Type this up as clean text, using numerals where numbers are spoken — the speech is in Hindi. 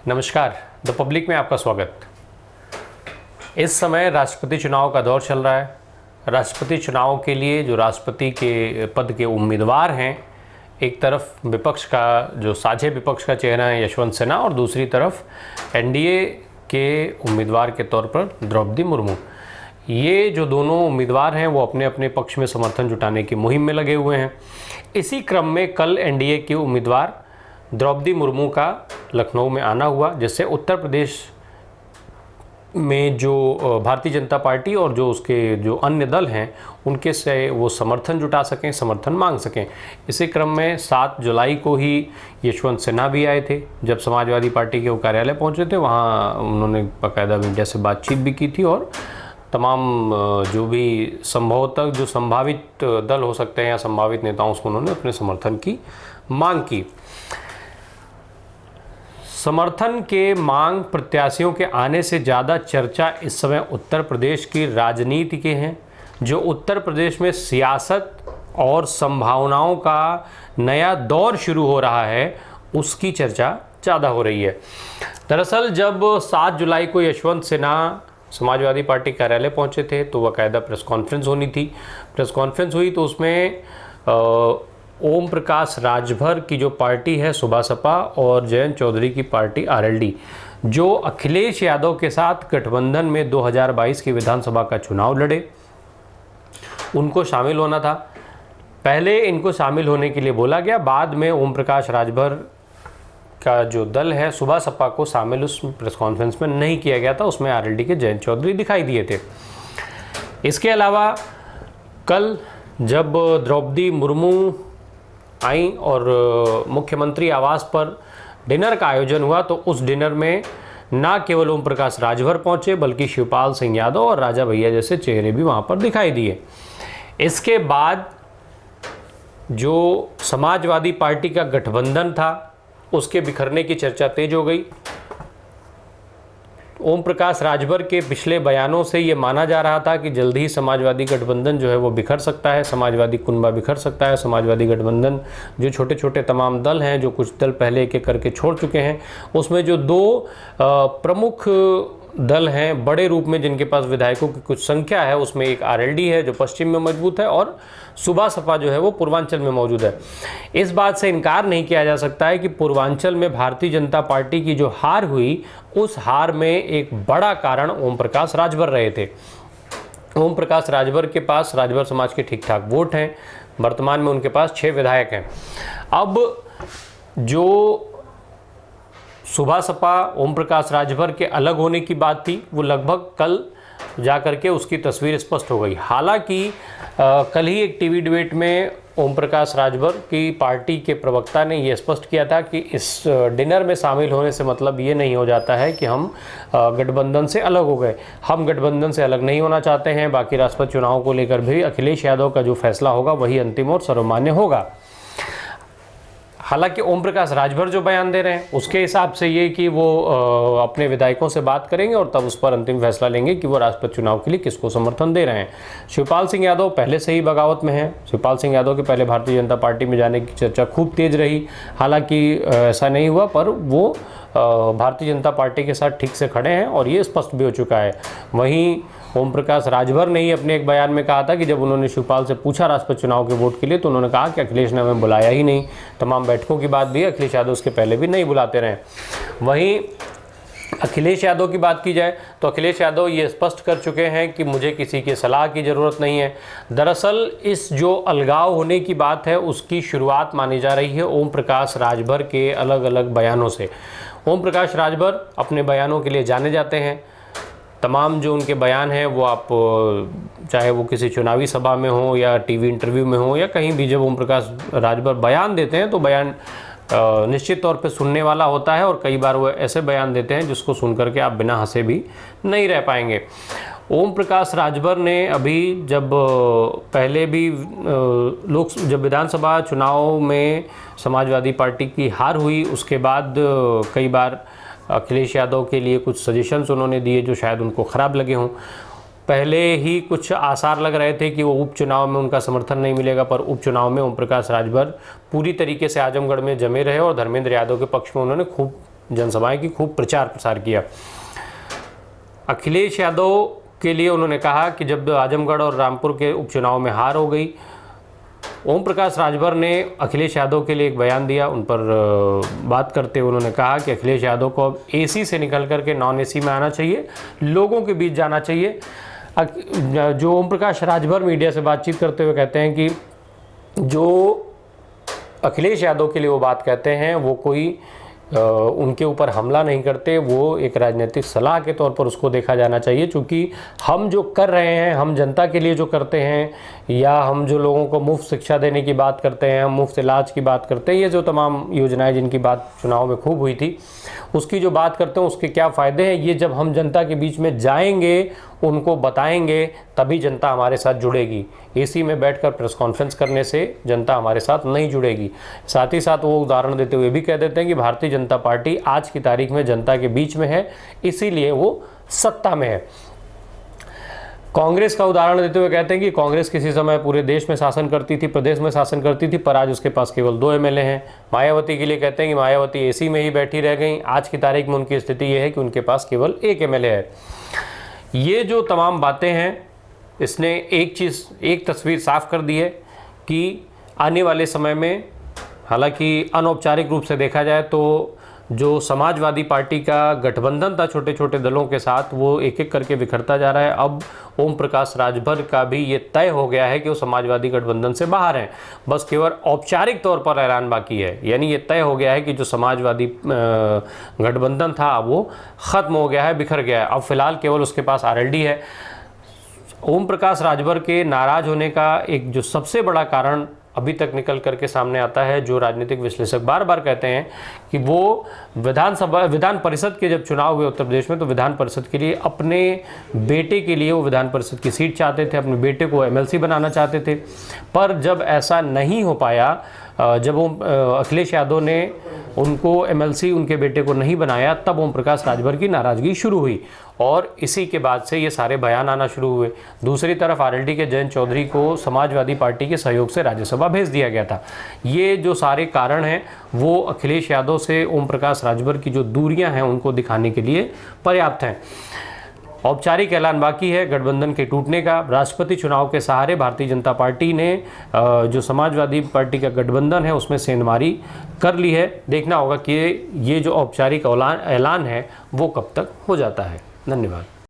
नमस्कार, द पब्लिक में आपका स्वागत। इस समय राष्ट्रपति चुनाव का दौर चल रहा है। राष्ट्रपति चुनाव के लिए जो राष्ट्रपति के पद के उम्मीदवार हैं, एक तरफ विपक्ष का जो साझे विपक्ष का चेहरा है यशवंत सिन्हा, और दूसरी तरफ एनडीए के उम्मीदवार के तौर पर द्रौपदी मुर्मू। ये जो दोनों उम्मीदवार हैं वो अपने अपने पक्ष में समर्थन जुटाने की मुहिम में लगे हुए हैं। इसी क्रम में कल एनडीए के उम्मीदवार द्रौपदी मुर्मू का लखनऊ में आना हुआ, जिससे उत्तर प्रदेश में जो भारतीय जनता पार्टी और जो उसके जो अन्य दल हैं उनके से वो समर्थन जुटा सकें, समर्थन मांग सकें। इसी क्रम में 7 जुलाई को ही यशवंत सिन्हा भी आए थे। जब समाजवादी पार्टी के वो कार्यालय पहुंचे थे, वहाँ उन्होंने बाकायदा मीडिया से बातचीत भी की थी और तमाम जो भी संभवतः जो संभावित दल हो सकते हैं या संभावित नेताओं से उन्होंने अपने समर्थन की मांग की। समर्थन के मांग प्रत्याशियों के आने से ज़्यादा चर्चा इस समय उत्तर प्रदेश की राजनीति के हैं। जो उत्तर प्रदेश में सियासत और संभावनाओं का नया दौर शुरू हो रहा है, उसकी चर्चा ज़्यादा हो रही है। दरअसल जब 7 जुलाई को यशवंत सिन्हा समाजवादी पार्टी कार्यालय पहुंचे थे तो बाकायदा प्रेस कॉन्फ्रेंस होनी थी। प्रेस कॉन्फ्रेंस हुई तो उसमें ओम प्रकाश राजभर की जो पार्टी है सुबह सपा और जयंत चौधरी की पार्टी आरएलडी, जो अखिलेश यादव के साथ गठबंधन में 2022 की विधानसभा का चुनाव लड़े, उनको शामिल होना था। पहले इनको शामिल होने के लिए बोला गया, बाद में ओम प्रकाश राजभर का जो दल है सुबह सपा को शामिल उस प्रेस कॉन्फ्रेंस में नहीं किया गया था। उसमें आरएलडी के जयंत चौधरी दिखाई दिए थे। इसके अलावा कल जब द्रौपदी मुर्मू आई और मुख्यमंत्री आवास पर डिनर का आयोजन हुआ, तो उस डिनर में ना केवल ओम प्रकाश राजभर पहुंचे बल्कि शिवपाल सिंह यादव और राजा भैया जैसे चेहरे भी वहां पर दिखाई दिए। इसके बाद जो समाजवादी पार्टी का गठबंधन था उसके बिखरने की चर्चा तेज हो गई। ओम प्रकाश राजभर के पिछले बयानों से ये माना जा रहा था कि जल्द ही समाजवादी गठबंधन जो है वो बिखर सकता है, समाजवादी कुनबा बिखर सकता है। समाजवादी गठबंधन जो छोटे छोटे तमाम दल हैं, जो कुछ दल पहले एक एक करके छोड़ चुके हैं, उसमें जो 2 प्रमुख दल हैं बड़े रूप में जिनके पास विधायकों की कुछ संख्या है, उसमें एक आरएलडी है जो पश्चिम में मजबूत है और सुबह सपा जो है वो पूर्वांचल में मौजूद है। इस बात से इनकार नहीं किया जा सकता है कि पूर्वांचल में भारतीय जनता पार्टी की जो हार हुई, उस हार में एक बड़ा कारण ओम प्रकाश राजभर रहे थे। ओम प्रकाश राजभर के पास राजभर समाज के ठीक ठाक वोट हैं। वर्तमान में उनके पास 6 विधायक हैं। अब जो सुबह सपा ओम प्रकाश राजभर के अलग होने की बात थी, वो लगभग कल जाकर के उसकी तस्वीर स्पष्ट हो गई। हालांकि कल ही एक टीवी डिबेट में ओम प्रकाश राजभर की पार्टी के प्रवक्ता ने यह स्पष्ट किया था कि इस डिनर में शामिल होने से मतलब ये नहीं हो जाता है कि हम गठबंधन से अलग हो गए। हम गठबंधन से अलग नहीं होना चाहते हैं। बाकी राष्ट्रपति चुनाव को लेकर भी अखिलेश यादव का जो फैसला होगा वही अंतिम और सर्वमान्य होगा। हालांकि ओम प्रकाश राजभर जो बयान दे रहे हैं उसके हिसाब से ये कि वो अपने विधायकों से बात करेंगे और तब उस पर अंतिम फैसला लेंगे कि वो राष्ट्रपति चुनाव के लिए किसको समर्थन दे रहे हैं। शिवपाल सिंह यादव पहले से ही बगावत में हैं। शिवपाल सिंह यादव के पहले भारतीय जनता पार्टी में जाने की चर्चा खूब तेज रही। हालांकि ऐसा नहीं हुआ, पर वो भारतीय जनता पार्टी के साथ ठीक से खड़े हैं और ये स्पष्ट भी हो चुका है। वहीं ओम प्रकाश राजभर ने ही अपने एक बयान में कहा था कि जब उन्होंने शिवपाल से पूछा राष्ट्रपति चुनाव के वोट के लिए, तो उन्होंने कहा कि अखिलेश ने हमें बुलाया ही नहीं। तमाम बैठकों की बात भी अखिलेश यादव उसके पहले भी नहीं बुलाते रहे। वहीं अखिलेश यादव की बात की जाए तो अखिलेश यादव ये स्पष्ट कर चुके हैं कि मुझे किसी की सलाह की ज़रूरत नहीं है। दरअसल इस जो अलगाव होने की बात है उसकी शुरुआत मानी जा रही है ओम प्रकाश राजभर के अलग अलग बयानों से। ओम प्रकाश राजभर अपने बयानों के लिए जाने जाते हैं। तमाम जो उनके बयान हैं वो आप चाहे वो किसी चुनावी सभा में हो या टीवी इंटरव्यू में हो या कहीं भी, जब ओम प्रकाश राजभर बयान देते हैं तो बयान निश्चित तौर पे सुनने वाला होता है और कई बार वो ऐसे बयान देते हैं जिसको सुन करके आप बिना हंसे भी नहीं रह पाएंगे। ओम प्रकाश राजभर ने अभी जब पहले भी जब विधानसभा चुनाव में समाजवादी पार्टी की हार हुई, उसके बाद कई बार अखिलेश यादव के लिए कुछ सजेशंस उन्होंने दिए जो शायद उनको ख़राब लगे हों। पहले ही कुछ आसार लग रहे थे कि वो उपचुनाव में उनका समर्थन नहीं मिलेगा, पर उपचुनाव में ओम प्रकाश राजभर पूरी तरीके से आजमगढ़ में जमे रहे और धर्मेंद्र यादव के पक्ष में उन्होंने खूब जनसभाएं की, खूब प्रचार प्रसार किया। अखिलेश यादव के लिए उन्होंने कहा कि जब आजमगढ़ और रामपुर के उपचुनाव में हार हो गई, ओम प्रकाश राजभर ने अखिलेश यादव के लिए एक बयान दिया। उन पर बात करते हुए उन्होंने कहा कि अखिलेश यादव को अब एसी से निकल करके नॉन एसी में आना चाहिए, लोगों के बीच जाना चाहिए। जो ओम प्रकाश राजभर मीडिया से बातचीत करते हुए कहते हैं कि जो अखिलेश यादव के लिए वो बात कहते हैं वो कोई उनके ऊपर हमला नहीं करते, वो एक राजनीतिक सलाह के तौर पर उसको देखा जाना चाहिए। क्योंकि हम जो कर रहे हैं, हम जनता के लिए जो करते हैं, या हम जो लोगों को मुफ्त शिक्षा देने की बात करते हैं, हम मुफ्त इलाज की बात करते हैं, ये जो तमाम योजनाएं जिनकी बात चुनाव में खूब हुई थी, उसकी जो बात करते हैं उसके क्या फ़ायदे हैं, ये जब हम जनता के बीच में जाएंगे, उनको बताएंगे, तभी जनता हमारे साथ जुड़ेगी। एसी में बैठकर प्रेस कॉन्फ्रेंस करने से जनता हमारे साथ नहीं जुड़ेगी। साथ ही साथ वो उदाहरण देते हुए भी कह देते हैं कि भारतीय जनता पार्टी आज की तारीख में जनता के बीच में है, इसीलिए वो सत्ता में है। कांग्रेस का उदाहरण देते हुए कहते हैं कि कांग्रेस किसी समय पूरे देश में शासन करती थी, प्रदेश में शासन करती थी, पर आज उसके पास केवल 2 एमएलए हैं। मायावती के लिए कहते हैं कि मायावती एसी में ही बैठी रह गई। आज की तारीख में उनकी स्थिति ये है कि उनके पास केवल 1 एमएलए है। ये जो तमाम बातें हैं, इसने एक तस्वीर साफ कर दी है कि आने वाले समय में, हालांकि अनौपचारिक रूप से देखा जाए तो जो समाजवादी पार्टी का गठबंधन था छोटे छोटे दलों के साथ, वो एक एक करके बिखरता जा रहा है। अब ओम प्रकाश राजभर का भी ये तय हो गया है कि वो समाजवादी गठबंधन से बाहर हैं, बस केवल औपचारिक तौर पर ऐलान बाकी है। यानी ये तय हो गया है कि जो समाजवादी गठबंधन था वो ख़त्म हो गया है, बिखर गया है। अब फिलहाल केवल उसके पास आरएलडी है। ओम प्रकाश राजभर के नाराज़ होने का एक जो सबसे बड़ा कारण अभी तक निकल करके सामने आता है, जो राजनीतिक विश्लेषक बार बार कहते हैं कि वो विधान परिषद के जब चुनाव हुए उत्तर प्रदेश में, तो विधान परिषद के लिए अपने बेटे के लिए वो विधान परिषद की सीट चाहते थे, अपने बेटे को एमएलसी बनाना चाहते थे। पर जब ऐसा नहीं हो पाया, जब वो अखिलेश यादव ने उनको एमएलसी उनके बेटे को नहीं बनाया, तब ओम प्रकाश राजभर की नाराज़गी शुरू हुई और इसी के बाद से ये सारे बयान आना शुरू हुए। दूसरी तरफ आरएलडी के जयंत चौधरी को समाजवादी पार्टी के सहयोग से राज्यसभा भेज दिया गया था। ये जो सारे कारण हैं वो अखिलेश यादव से ओम प्रकाश राजभर की जो दूरियां हैं उनको दिखाने के लिए पर्याप्त हैं। औपचारिक ऐलान बाकी है गठबंधन के टूटने का। राष्ट्रपति चुनाव के सहारे भारतीय जनता पार्टी ने जो समाजवादी पार्टी का गठबंधन है उसमें सेंधमारी कर ली है। देखना होगा कि ये जो औपचारिक ऐलान है वो कब तक हो जाता है। धन्यवाद।